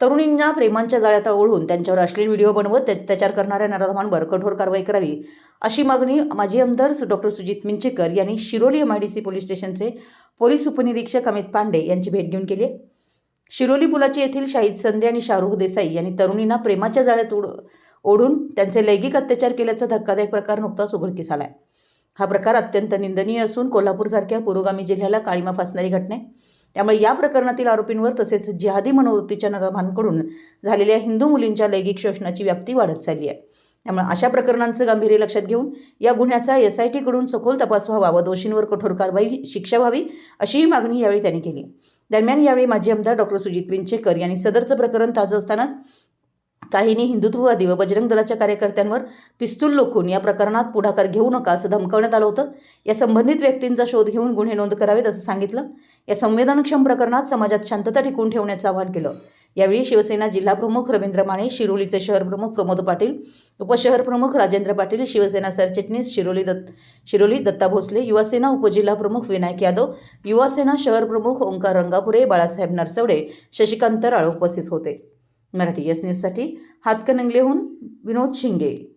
तरुणींना प्रेमांच्या जाळ्यात ओढून त्यांच्यावर अश्लील व्हिडिओ बनवत अत्याचार करणाऱ्या नराधमांवर कठोर कारवाई करावी अशी मागणी माजी आमदार डॉक्टर सुजित मिंचेकर यांनी शिरोली MIDC पोलीस स्टेशनचे पोलीस उपनिरीक्षक अमित पांडे यांची भेट घेऊन केली. शिरोली पुलाची येथील शाहिद संदे आणि शाहरुख देसाई यांनी तरुणींना प्रेमाच्या जाळ्यात ओढून त्यांचे लैंगिक अत्याचार केल्याचा धक्कादायक प्रकार नुकताच उघडकीस आलाय. हा प्रकार अत्यंत निंदनीय असून कोल्हापूरसारख्या पुरोगामी जिल्ह्याला काळीमा फासणारी घटना आहे. त्यामुळे या प्रकरणातील आरोपींवर तसेच जिहादी मनोवृत्तीच्या नराधमांकडून झालेल्या हिंदू मुलींच्या लैंगिक शोषणाची व्याप्ती वाढत चालली आहे. त्यामुळे अशा प्रकरणांचं गांभीर्य लक्षात घेऊन या गुन्ह्याचा SIT कडून सखोल तपास व्हावा व दोषींवर कठोर कारवाई शिक्षा व्हावी अशीही मागणी यावेळी त्यांनी केली. दरम्यान यावेळी माजी आमदार डॉक्टर सुजित मिंचेकर यांनी सदरचं प्रकरण ताजं असतानाच काहींनी हिंदुत्ववादी व बजरंग दलाच्या कार्यकर्त्यांवर पिस्तूल लोखून या प्रकरणात पुढाकार घेऊ नका असं धमकावण्यात आलं होतं. या संबंधित व्यक्तींचा शोध घेऊन गुन्हे नोंद करावेत असं सांगितलं. या संवेदनक्षम प्रकरणात समाजात शांतता टिकवून ठेवण्याचं आवाहन केलं. यावेळी शिवसेना जिल्हाप्रमुख रवींद्र माने, शिरोलीचे शहर प्रमुख प्रमोद पाटील, उपशहर प्रमुख राजेंद्र पाटील, शिवसेना सरचिटणीस शिरोली दत्ता भोसले, युवासेना उपजिल्हाप्रमुख विनायक यादव, युवासेना शहर प्रमुख ओंकार रंगापुरे, बाळासाहेब नरसवडे, शशिकांत राळ उपस्थित होते. मराठी S न्यूजसाठी हातकणंगलेहून विनोद शिंगे.